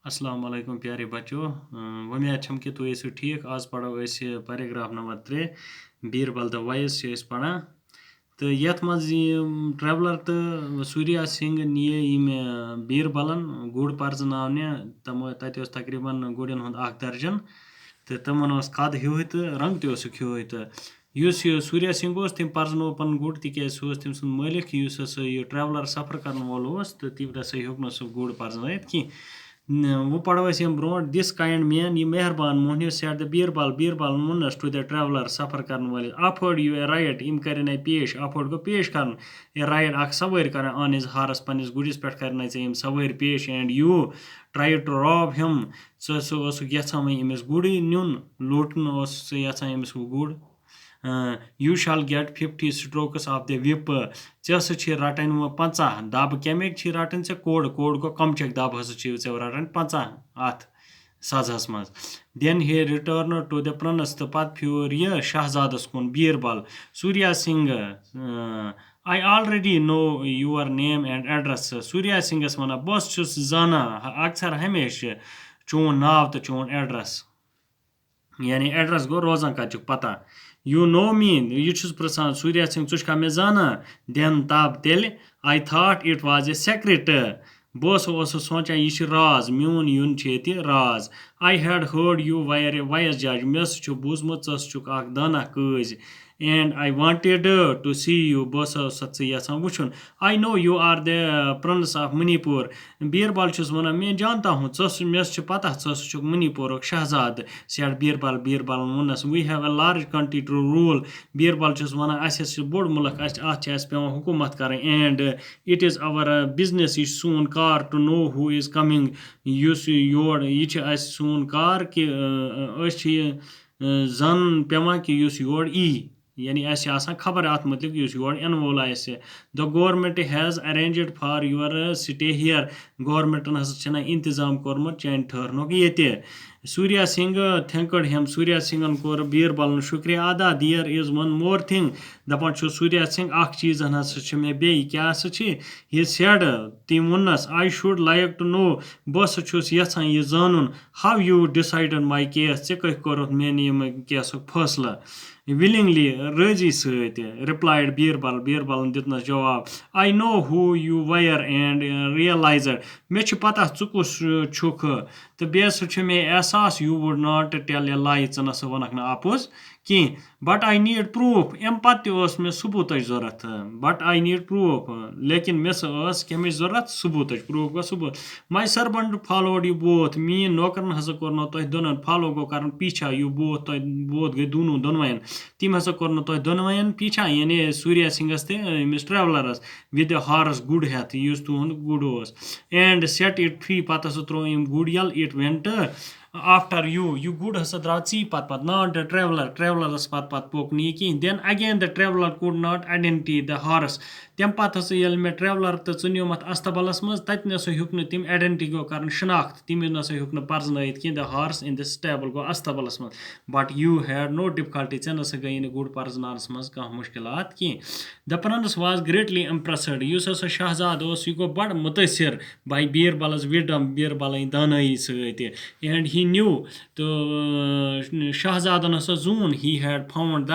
अस्सलाम वालेकुम प्यारे बच्चों। उम्मीद छम कि तुम ऐसे ठीक। आज पढ़ो ऐसे paragraph number 3 Birbal the wise से पढ़ा तो यथ मज ट्रेवलर तो सूर्या सिंह निये बीरबलन गुड़ पर्जनावने तम तत तकरीबन गुड़न हुंद दर्जन तो तमन कद हूँ तो रंग तक हूँ तो सूर्या सिंह तम पर्जनो पन गुड़ तिक तम सुन मालिक यह ट्रेवलर सफ़र कर वोल तो तम हसा हूँ सह गुड़ पर्जन कह वो पढ़ो ब्रो दिस काइंड मैन ये मेहरबान मोहनियो सेट द बीरबल मुनस टू द ट्रेवलर सफ़र कर वाले अफोर्ड यू ए राइट इम कर पेश अफोर्ड गो पेश कर ए राइट अख सवार कर ऑन हिज हारस पन्निस गुड़िस पे कर सवार पेश and you try to rob him यहां वह अमिस गुड़ नुन लूटन यहां अमिस गुड़ you shall get 50 strokes of the whip चे रटन वो 50 दब कमिक रटन ऐ कोड गो कमचक दब हसा रटन 50 अत सजस मज then he returned to the prince तो पत फ्यूर यह शहजादस कुन Birbal Surya Singh I already know your name and address Surya सिंहस वन बस जाना अक्सर हमेशा चोन नाव तो चोन एड्रेस यानी एड्रेस गो रोजान कचुक पता यू नो मी यह प्रसान सूर्या सिंह चुका मे जाना देन तब तेल I thought it was a secret बस सोचा यह राज मून यून राज I had heard you were a wise जज मे बूजमुत चुक दाना कज and I wanted to see you बस यहां वुचन I know you are the prince of Manipur Birbal वन मैं जानता हूँ मे पता चुक मणिपुर शहजाद सेट बीरबल वनस we have a large country to rule Birbal वन बोड़ मुल्क अत पेवान हुकूमत कर and it is our business यह सोन कार to know who is coming योर यह सोन कार कि जन पेवान कि योर यानी खबर अत मुतलिक योर इन वोल the government has arranged for your stay here गवर्नमेंटन हसा इंतजाम कोर्मुत चान ठहरनुक ये सूर्या सिंह थैंकड हिम सूर्या सिंहन कोर बीरबल शुक्रिया अदा there is one more thing दपान सूर्या सिंह अख चीज हसा मे बे क्या ही सेड तम वनस I should like to know बस यहां यह जानन how you decided my case ऐ कोरुत मेन केसुक फैसला willingly राजी सत रिप्लाइड बीरबल दितनस जवाब I know who you were and realized मे पता कुस छुक तो बेस मे एहसास you would not tell a lie नस वनक न आपोज कह बट आई नीड प्रूफ अम पे मे सबूत जरूरत बट आई नीड प्रूफ लेकिन मे कमिच जरूरत सबूत प्रूफ गो सबूत my servant followed you both मीन नौकरन हसा कोर तुह दोन फॉलो गो कर पीछा यू बोथ गई दोनवन तम हसा कोर तुह दोनवन पीछा यानी सूर्या सिंहस तमिस ट्रेवलरस विद हॉर्स गुड़ हेथ युस तुंद गुड़ एंड सेट इट फ्री पत हसा त्रो गुड़ यल इट वेंट आफ्टर यू गुड़ हसा द्राव ची पत नॉट द ट्रेवलरस पत पोक नी कह then again the traveller could not identity the horse तम पत हसा ये मे ट्रेवलर तो नियोमत अस्तबलस मज तत नसा हूक तम आइडेंटिटी गो कर शनाख्त तम नसा हूक पर्जन कह the horse in the stable गो अस्तबलस मज but you had no difficulty ऐ नसा गई गुड़ पर्जनानस मज कह मुश्किलात कह the prince was greatly impressed युस हसा शहजाद यह गो बड़ मुतासिर बाय बीरबलस विडम बीरबल दानाई सत एंड ही न्यू तो शहजादन हसा जून he had found the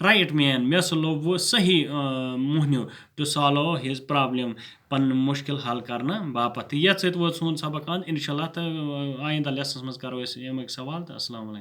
right man मे लोग वो सही मोहनियो टू सॉल्व हिज प्रॉब्लम पन मुश्किल हल करना बापत ये वो सोन सबक अंत इंशाल्लाह तो आइंदा लेसनस मज करो अमिक सवाल तो अस्सलाम वालेकुम।